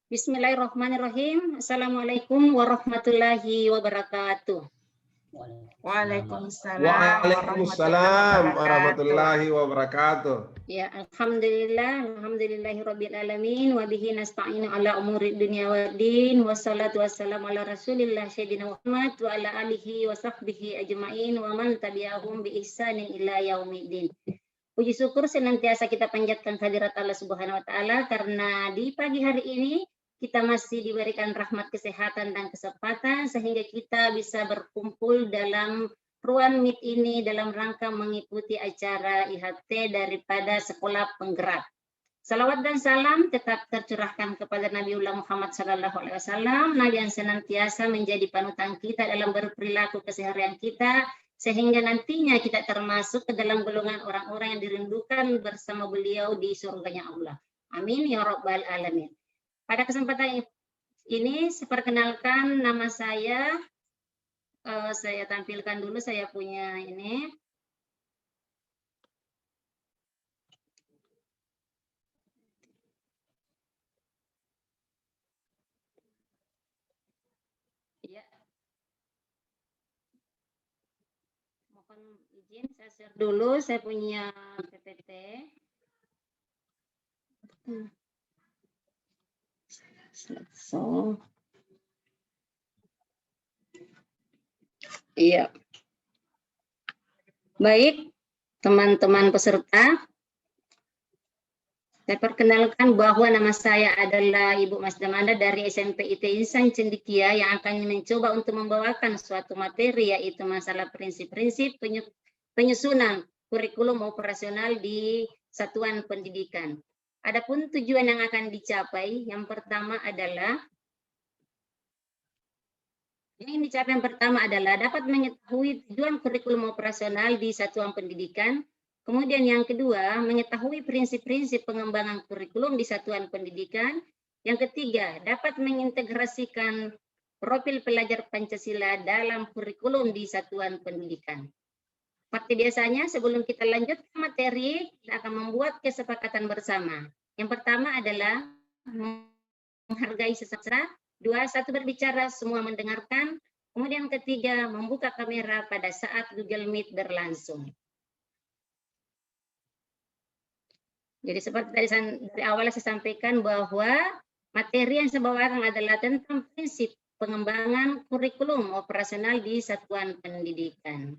Bismillahirrahmanirrahim. Assalamualaikum warahmatullahi wabarakatuh. Waalaikumsalam warahmatullahi wabarakatuh. Ya, alhamdulillahirabbil alamin wa bihi nasta'inu ala umuri dunya waddin wassalatu wassalamu ala Rasulillah sayyidina Muhammad wa ala alihi wa sahbihi ajmain wa man tabi'ahum bi ihsanin ila yaumiddin. Puji syukur senantiasa kita panjatkan kehadirat Allah Subhanahu wa taala karena di pagi hari ini kita masih diberikan rahmat kesehatan dan kesempatan sehingga kita bisa berkumpul dalam ruang Meet ini dalam rangka mengikuti acara IHT daripada Sekolah Penggerak. Salawat dan salam tetap tercurahkan kepada Nabiullah Muhammad SAW, Nabi yang senantiasa menjadi panutan kita dalam berperilaku keseharian kita, sehingga nantinya kita termasuk ke dalam golongan orang-orang yang dirindukan bersama beliau di surganya Allah. Amin ya rabbal alamin. Pada kesempatan ini, perkenalkan nama saya tampilkan dulu, saya punya ini. Ya. Mohon izin, saya share dulu, saya punya PPT. So. Iya. Baik, teman-teman peserta. Saya perkenalkan bahwa nama saya adalah Ibu Mas Damanda dari SMP IT Insan Cendekia yang akan mencoba untuk membawakan suatu materi yaitu masalah prinsip-prinsip penyusunan kurikulum operasional di satuan pendidikan. Adapun tujuan yang akan dicapai, yang pertama adalah yang pertama adalah dapat mengetahui tujuan kurikulum operasional di satuan pendidikan. Kemudian yang kedua, mengetahui prinsip-prinsip pengembangan kurikulum di satuan pendidikan. Yang ketiga, dapat mengintegrasikan profil pelajar Pancasila dalam kurikulum di satuan pendidikan. Seperti biasanya, sebelum kita lanjut ke materi, kita akan membuat kesepakatan bersama. Yang pertama adalah menghargai sesama. Dua, satu berbicara, semua mendengarkan. Kemudian ketiga, membuka kamera pada saat Google Meet berlangsung. Jadi seperti dari awal saya sampaikan bahwa materi yang saya bawakan adalah tentang prinsip pengembangan kurikulum operasional di satuan pendidikan.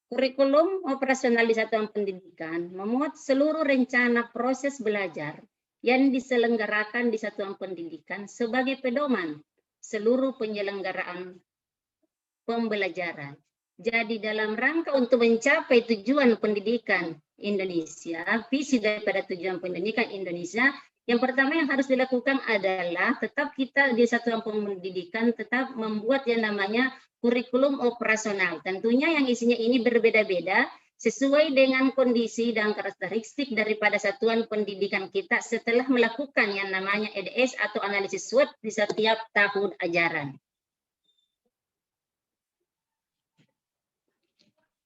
Kurikulum operasional di satuan pendidikan memuat seluruh rencana proses belajar yang diselenggarakan di satuan pendidikan sebagai pedoman seluruh penyelenggaraan pembelajaran. Jadi dalam rangka untuk mencapai tujuan pendidikan Indonesia, visi daripada tujuan pendidikan Indonesia, yang pertama yang harus dilakukan adalah tetap kita di satuan pendidikan tetap membuat yang namanya kurikulum operasional. Tentunya yang isinya ini berbeda-beda sesuai dengan kondisi dan karakteristik daripada satuan pendidikan kita setelah melakukan yang namanya EDS atau analisis SWOT di setiap tahun ajaran.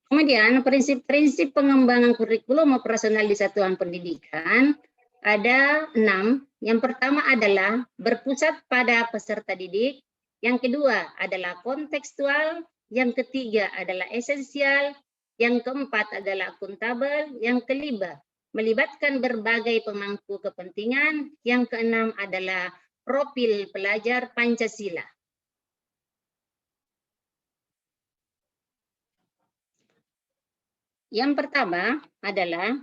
Kemudian prinsip-prinsip pengembangan kurikulum operasional di satuan pendidikan ada 6. Yang pertama adalah berpusat pada peserta didik. Yang kedua adalah kontekstual, yang ketiga adalah esensial, yang keempat adalah akuntabel, yang kelima melibatkan berbagai pemangku kepentingan, yang keenam adalah profil pelajar Pancasila. Yang pertama adalah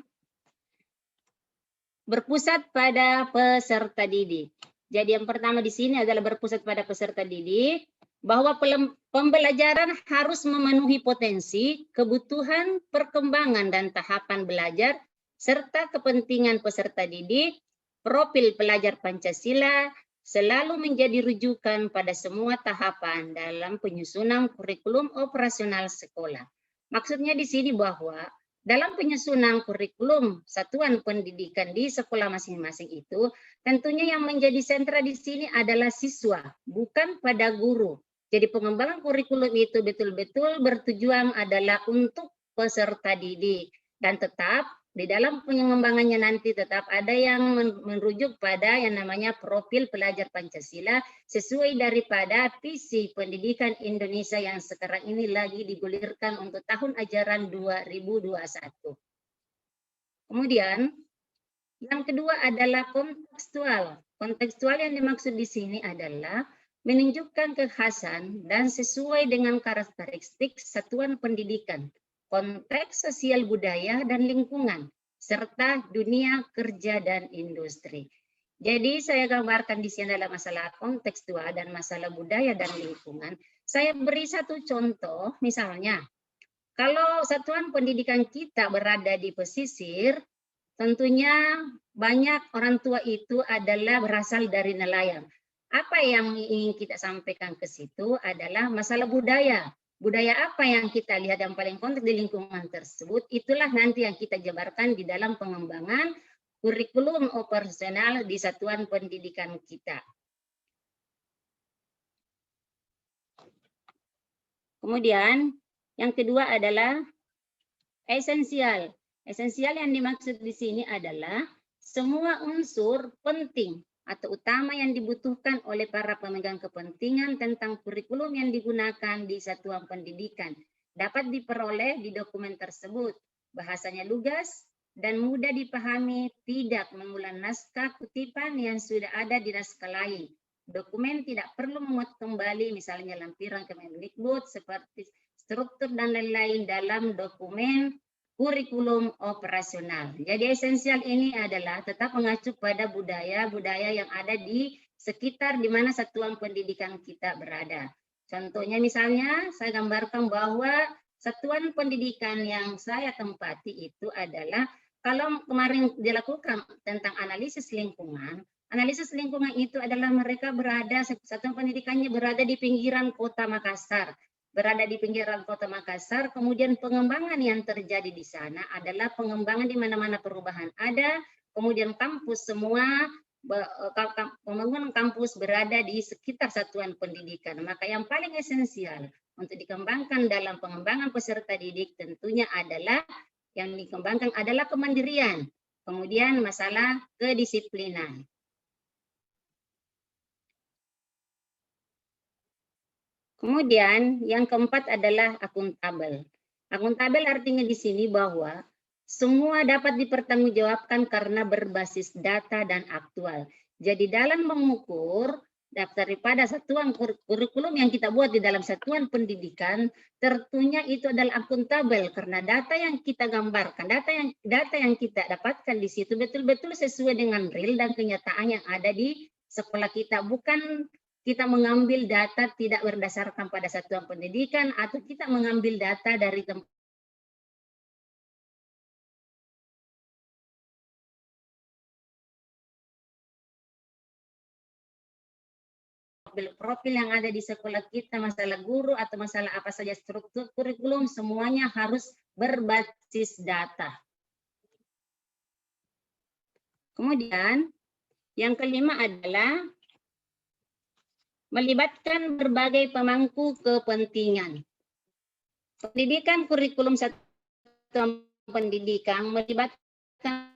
berpusat pada peserta didik. Jadi yang pertama di sini adalah berpusat pada peserta didik, bahwa pembelajaran harus memenuhi potensi, kebutuhan, perkembangan, dan tahapan belajar, serta kepentingan peserta didik, profil pelajar Pancasila, selalu menjadi rujukan pada semua tahapan dalam penyusunan kurikulum operasional sekolah. Maksudnya di sini bahwa dalam penyusunan kurikulum satuan pendidikan di sekolah masing-masing itu, tentunya yang menjadi sentra di sini adalah siswa, bukan pada guru. Jadi pengembangan kurikulum itu betul-betul bertujuan adalah untuk peserta didik. Dan tetap Di dalam pengembangannya nanti tetap ada yang merujuk pada yang namanya profil pelajar Pancasila sesuai daripada visi pendidikan Indonesia yang sekarang ini lagi digulirkan untuk tahun ajaran 2021. Kemudian yang kedua adalah kontekstual. Kontekstual yang dimaksud di sini adalah menunjukkan kekhasan dan sesuai dengan karakteristik satuan pendidikan, konteks sosial budaya dan lingkungan, serta dunia kerja dan industri. Jadi saya gambarkan di sini adalah masalah kontekstual dan masalah budaya dan lingkungan. Saya beri satu contoh, misalnya, kalau satuan pendidikan kita berada di pesisir, tentunya banyak orang tua itu adalah berasal dari nelayan. Apa yang ingin kita sampaikan ke situ adalah masalah budaya. Budaya apa yang kita lihat yang paling konteks di lingkungan tersebut, itulah nanti yang kita jabarkan di dalam pengembangan kurikulum operasional di satuan pendidikan kita. Kemudian yang kedua adalah esensial. Esensial yang dimaksud di sini adalah semua unsur penting atau utama yang dibutuhkan oleh para pemegang kepentingan tentang kurikulum yang digunakan di satuan pendidikan dapat diperoleh di dokumen tersebut. Bahasanya lugas dan mudah dipahami, tidak mengulang naskah kutipan yang sudah ada di naskah lain. Dokumen tidak perlu memuat kembali misalnya lampiran Kemendikbud seperti struktur dan lain-lain dalam dokumen kurikulum operasional. Jadi esensial ini adalah tetap mengacu pada budaya-budaya yang ada di sekitar di mana satuan pendidikan kita berada. Contohnya misalnya saya gambarkan bahwa satuan pendidikan yang saya tempati itu adalah kalau kemarin dilakukan tentang analisis lingkungan itu adalah mereka berada, satuan pendidikannya berada di pinggiran kota Makassar. Kemudian pengembangan yang terjadi di sana adalah pengembangan di mana-mana perubahan ada, kemudian kampus semua, pembangunan kampus berada di sekitar satuan pendidikan. Maka yang paling esensial untuk dikembangkan dalam pengembangan peserta didik tentunya adalah yang dikembangkan adalah kemandirian, kemudian masalah kedisiplinan. Kemudian yang keempat adalah akuntabel. Akuntabel artinya di sini bahwa semua dapat dipertanggungjawabkan karena berbasis data dan aktual. Jadi dalam mengukur daripada satuan kurikulum yang kita buat di dalam satuan pendidikan, tentunya itu adalah akuntabel karena data yang kita gambarkan, data yang kita dapatkan di situ betul-betul sesuai dengan real dan kenyataan yang ada di sekolah kita, bukan kita mengambil data tidak berdasarkan pada satuan pendidikan atau kita mengambil data dari tempat profil yang ada di sekolah kita, masalah guru atau masalah apa saja struktur kurikulum, semuanya harus berbasis data. Kemudian yang kelima adalah melibatkan berbagai pemangku kepentingan. Pendidikan kurikulum satuan pendidikan melibatkan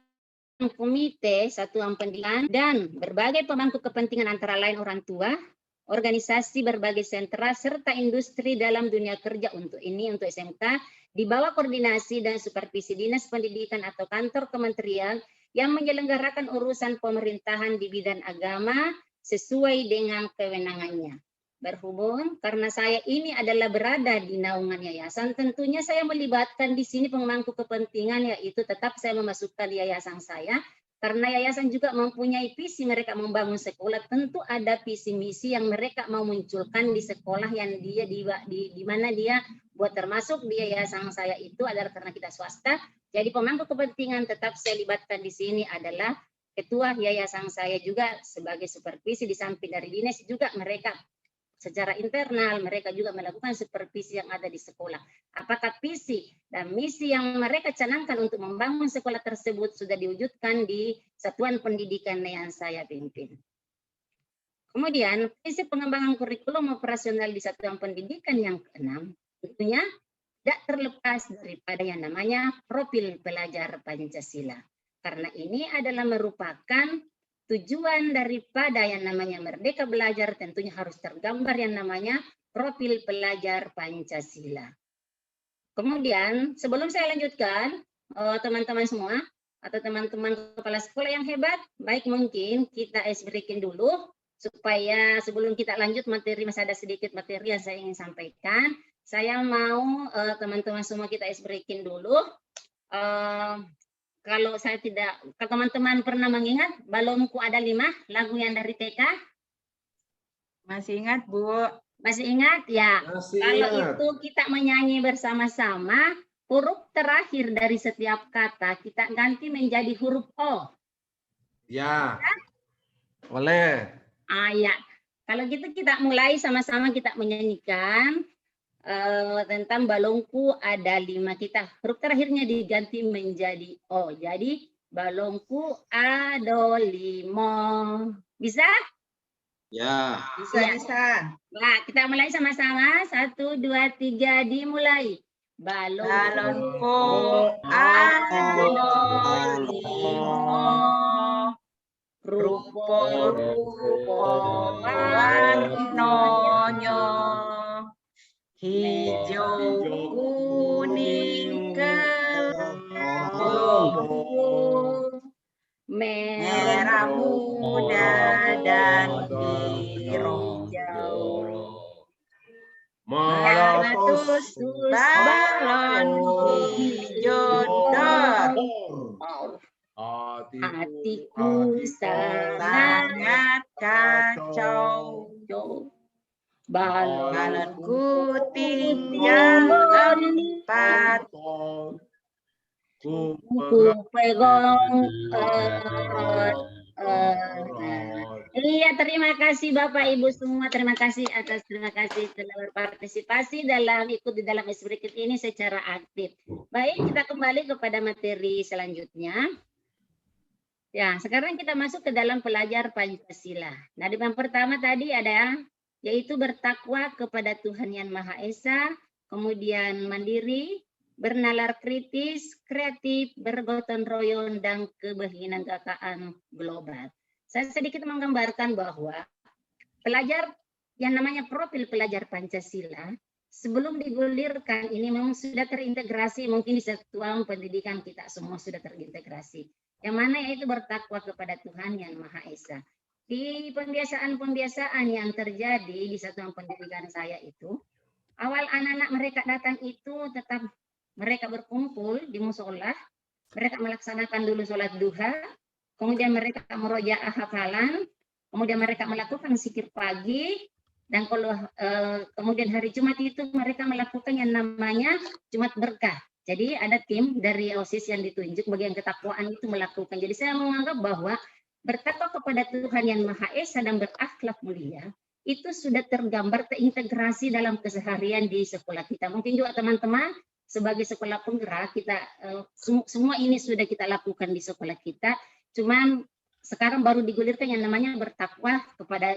komite satuan pendidikan dan berbagai pemangku kepentingan antara lain orang tua, organisasi berbagai sentra, serta industri dalam dunia kerja untuk SMK, di bawah koordinasi dan supervisi Dinas Pendidikan atau kantor kementerian yang menyelenggarakan urusan pemerintahan di bidang agama, sesuai dengan kewenangannya. Berhubung karena saya ini adalah berada di naungan yayasan, tentunya saya melibatkan di sini pemangku kepentingan, yaitu tetap saya memasukkan yayasan saya, karena yayasan juga mempunyai visi mereka membangun sekolah, tentu ada visi misi yang mereka mau munculkan di sekolah yang dia di mana dia buat, termasuk di yayasan saya itu adalah karena kita swasta, jadi pemangku kepentingan tetap saya libatkan di sini adalah ketua yayasan saya juga sebagai supervisi, di samping dari dinas juga mereka secara internal mereka juga melakukan supervisi yang ada di sekolah. Apakah visi dan misi yang mereka canangkan untuk membangun sekolah tersebut sudah diwujudkan di satuan pendidikan yang saya pimpin. Kemudian prinsip pengembangan kurikulum operasional di satuan pendidikan yang keenam, tentunya tidak terlepas daripada yang namanya profil pelajar Pancasila. Karena ini adalah merupakan tujuan daripada yang namanya Merdeka Belajar, tentunya harus tergambar yang namanya profil pelajar Pancasila. Kemudian sebelum saya lanjutkan, teman-teman semua atau teman-teman kepala sekolah yang hebat, baik mungkin kita breaking dulu supaya sebelum kita lanjut materi, masih ada sedikit materi yang saya ingin sampaikan. Saya mau teman-teman semua kita breaking dulu. Kalau saya tidak, kalau teman-teman pernah mengingat Balonku Ada 5, lagu yang dari TK? Masih ingat, Bu? Masih ingat? Ya. Masih Kalau ingat. itu kita menyanyi bersama-sama, huruf terakhir dari setiap kata kita ganti menjadi huruf O. Ya. Boleh. Ya. Kalau gitu kita mulai sama-sama kita menyanyikan tentang balonku ada 5. Kita huruf terakhirnya diganti menjadi O. Jadi balonku ada 5. Bisa? Ya. Bisa. Nah, kita mulai sama-sama. 1, 2, 3, dimulai. Balonku ada 5. Rupa-rupa warnanya, hijau, kuning, kelabu, merah muda, dan biru. Meletus balon hijau dor, Hatiku sangat kacau. Balonku tinggal 4. Ku pegang Iya, terima kasih Bapak Ibu semua. Terima kasih telah berpartisipasi dalam ikut di dalam berikut ini secara aktif. Baik, kita kembali kepada materi selanjutnya. Ya, sekarang kita masuk ke dalam pelajar Pancasila. Nah, di yang pertama tadi ada yaitu bertakwa kepada Tuhan Yang Maha Esa, kemudian mandiri, bernalar kritis, kreatif, bergotong royong, dan kebinekaan global. Saya sedikit menggambarkan bahwa pelajar yang namanya profil pelajar Pancasila sebelum digulirkan ini memang sudah terintegrasi, mungkin di satuan pendidikan kita semua sudah terintegrasi. Yang mana yaitu bertakwa kepada Tuhan Yang Maha Esa. Di pembiasaan-pembiasaan yang terjadi di satuan pendidikan saya itu, awal anak-anak mereka datang itu tetap mereka berkumpul di musola, mereka melaksanakan dulu sholat duha, kemudian mereka merojaah hafalan, kemudian mereka melakukan zikir pagi, dan kalau kemudian hari Jumat itu mereka melakukan yang namanya Jumat Berkah. Jadi ada tim dari OSIS yang ditunjuk bagian ketakwaan itu melakukan. Jadi saya menganggap bahwa bertakwa kepada Tuhan Yang Maha Esa dan berakhlak mulia itu sudah tergambar terintegrasi dalam keseharian di sekolah kita. Mungkin juga teman-teman sebagai sekolah penggerak kita semua ini sudah kita lakukan di sekolah kita. Cuman sekarang baru digulirkan yang namanya bertakwa kepada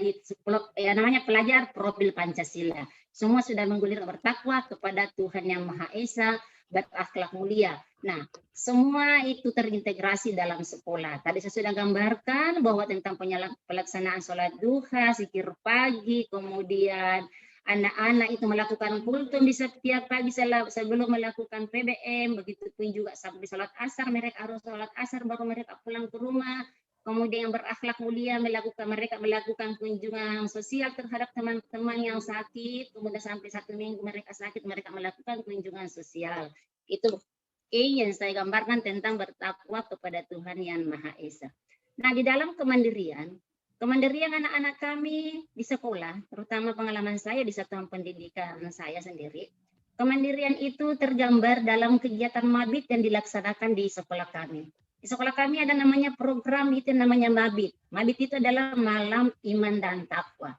yang namanya pelajar profil Pancasila. Semua sudah menggulir bertakwa kepada Tuhan Yang Maha Esa, berakhlak mulia. Nah, semua itu terintegrasi dalam sekolah. Tadi saya sudah gambarkan bahwa tentang pelaksanaan sholat duha, zikir pagi, kemudian anak-anak itu melakukan kultum di setiap pagi sebelum melakukan PBM, begitu pun juga sampai sholat asar, mereka harus sholat asar baru mereka pulang ke rumah. Kemudian yang berakhlak mulia mereka melakukan kunjungan sosial terhadap teman-teman yang sakit, kemudian sampai 1 minggu mereka sakit, mereka melakukan kunjungan sosial. Itu yang saya gambarkan tentang bertakwa kepada Tuhan Yang Maha Esa. Nah, di dalam kemandirian anak-anak kami di sekolah, terutama pengalaman saya di satuan pendidikan saya sendiri, kemandirian itu tergambar dalam kegiatan mabit yang dilaksanakan di sekolah kami. Di sekolah kami ada namanya program itu namanya mabit. Mabit itu adalah malam iman dan takwa.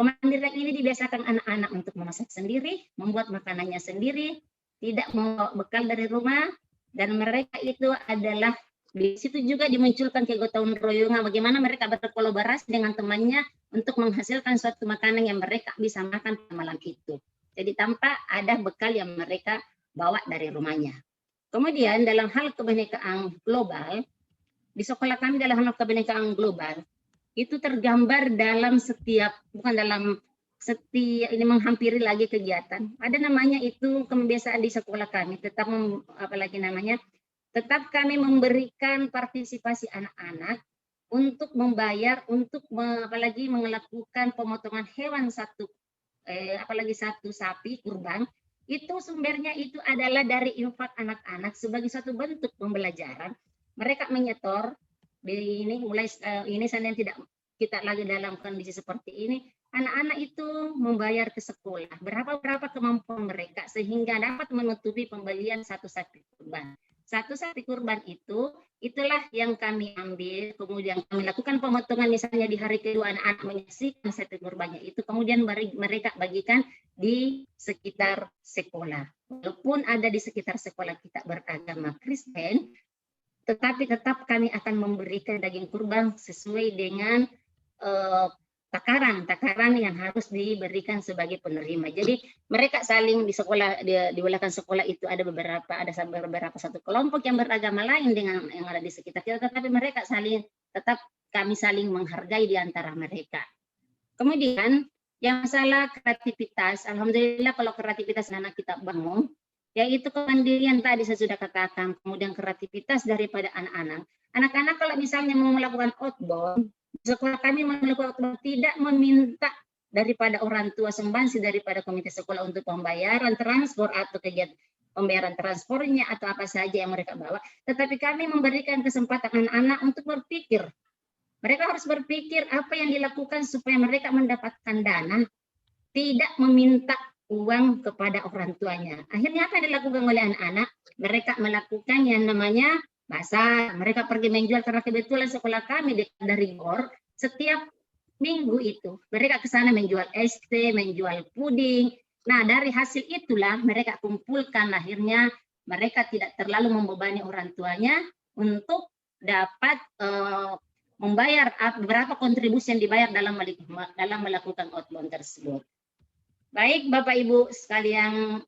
Kemandirian ini dibiasakan anak-anak untuk memasak sendiri, membuat makanannya sendiri, tidak membawa bekal dari rumah, dan mereka itu adalah di situ juga dimunculkan kegotong royongan bagaimana mereka berkolaborasi dengan temannya untuk menghasilkan suatu makanan yang mereka bisa makan pada malam itu. Jadi tanpa ada bekal yang mereka bawa dari rumahnya. Kemudian dalam hal kebinekaan global, di sekolah kami dalam hal kebinekaan global, itu tergambar dalam setiap, bukan dalam setiap, ini menghampiri lagi kegiatan. Ada namanya itu kebiasaan di sekolah kami, tetap apalagi namanya, tetap kami memberikan partisipasi anak-anak untuk membayar, untuk apalagi melakukan pemotongan hewan apalagi satu sapi kurban. Itu sumbernya itu adalah dari infak anak-anak sebagai satu bentuk pembelajaran. Mereka menyetor di ini mulai ini Senin tidak kita lagi dalam kondisi seperti ini, anak-anak itu membayar ke sekolah berapa kemampuan mereka sehingga dapat menutupi pembelian satu sapi kurban. Satu sapi kurban itulah yang kami ambil, kemudian kami lakukan pemotongan misalnya di hari kedua anak-anak menyaksikan sapi kurbannya itu, kemudian mereka bagikan di sekitar sekolah. Walaupun ada di sekitar sekolah kita beragama Kristen, tetapi tetap kami akan memberikan daging kurban sesuai dengan takaran yang harus diberikan sebagai penerima. Jadi mereka saling di sekolah, di belakang sekolah itu ada beberapa satu kelompok yang beragama lain dengan yang ada di sekitar kita, tetapi mereka kami saling menghargai di antara mereka. Kemudian yang masalah kreativitas, alhamdulillah kalau kreativitas anak kita bangun, yaitu kemandirian tadi saya sudah katakan, kemudian kreativitas daripada anak-anak. Anak-anak kalau misalnya mau melakukan outbound, sekolah kami melakukan tidak meminta daripada orang tua sumbangsi daripada komite sekolah untuk pembayaran transport atau kegiatan pembayaran transportnya atau apa saja yang mereka bawa, tetapi kami memberikan kesempatan anak-anak untuk berpikir. Mereka harus berpikir apa yang dilakukan supaya mereka mendapatkan dana, tidak meminta uang kepada orang tuanya. Akhirnya apa yang dilakukan oleh anak-anak? Mereka melakukan yang namanya pasar. Mereka pergi menjual, karena kebetulan sekolah kami dekat dari GOR, setiap minggu itu mereka ke sana menjual es teh, menjual puding. Nah, dari hasil itulah mereka kumpulkan, akhirnya mereka tidak terlalu membebani orang tuanya untuk dapat membayar berapa kontribusi yang dibayar dalam melakukan outbound tersebut. Baik Bapak Ibu sekalian,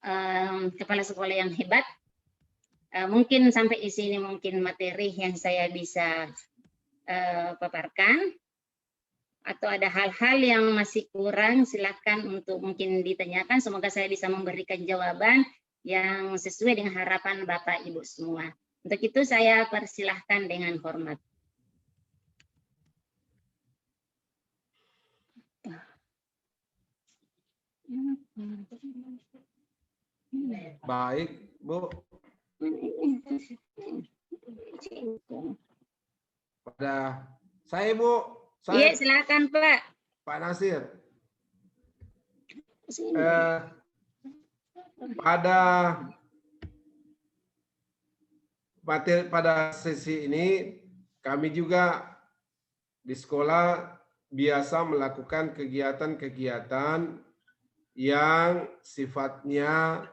kepala sekolah yang hebat, mungkin sampai di sini mungkin materi yang saya bisa paparkan. Atau ada hal-hal yang masih kurang, silakan untuk mungkin ditanyakan. Semoga saya bisa memberikan jawaban yang sesuai dengan harapan Bapak Ibu semua. Untuk itu saya persilahkan dengan hormat. Baik, Bu. Pada saya, Bu. Iya, silakan Pak. Pak Nasir. Pada sesi ini kami juga di sekolah biasa melakukan kegiatan-kegiatan yang sifatnya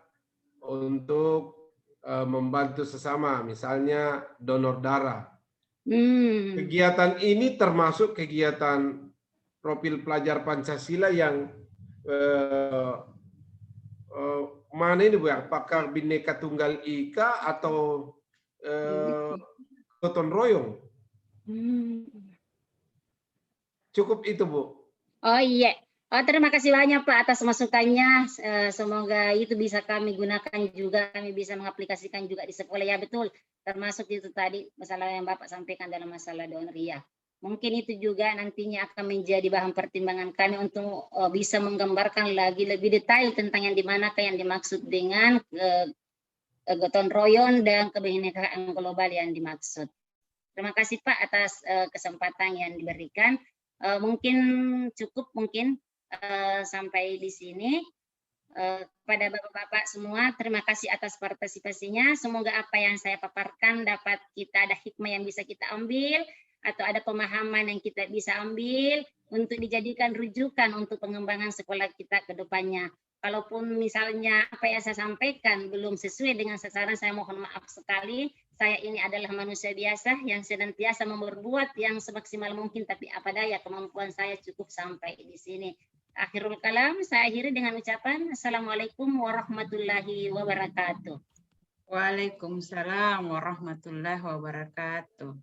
untuk membantu sesama, misalnya donor darah. Kegiatan ini termasuk kegiatan profil pelajar Pancasila yang mana ini Bu? Apakah Bhinneka Tunggal Ika atau gotong royong? Cukup itu Bu. Oh iya. Terima kasih banyak Pak atas masukannya. Semoga itu bisa kami gunakan juga, kami bisa mengaplikasikan juga di sekolah. Ya betul, termasuk itu tadi masalah yang Bapak sampaikan dalam masalah donor ya. Mungkin itu juga nantinya akan menjadi bahan pertimbangan kami untuk bisa menggambarkan lagi lebih detail tentang yang dimanakah yang dimaksud dengan gotong royong dan kebinekaan global yang dimaksud. Terima kasih Pak atas kesempatan yang diberikan. Mungkin cukup sampai di sini. Pada Bapak-Bapak semua, terima kasih atas partisipasinya. Semoga apa yang saya paparkan dapat kita ada hikmah yang bisa kita ambil, atau ada pemahaman yang kita bisa ambil untuk dijadikan rujukan untuk pengembangan sekolah kita ke depannya. Kalaupun misalnya apa yang saya sampaikan belum sesuai dengan sasaran, saya mohon maaf sekali. Saya ini adalah manusia biasa yang senantiasa berbuat yang semaksimal mungkin, tapi apa daya kemampuan saya cukup sampai di sini. Akhirul kalam, saya akhiri dengan ucapan Assalamualaikum warahmatullahi wabarakatuh. Waalaikumsalam warahmatullahi wabarakatuh.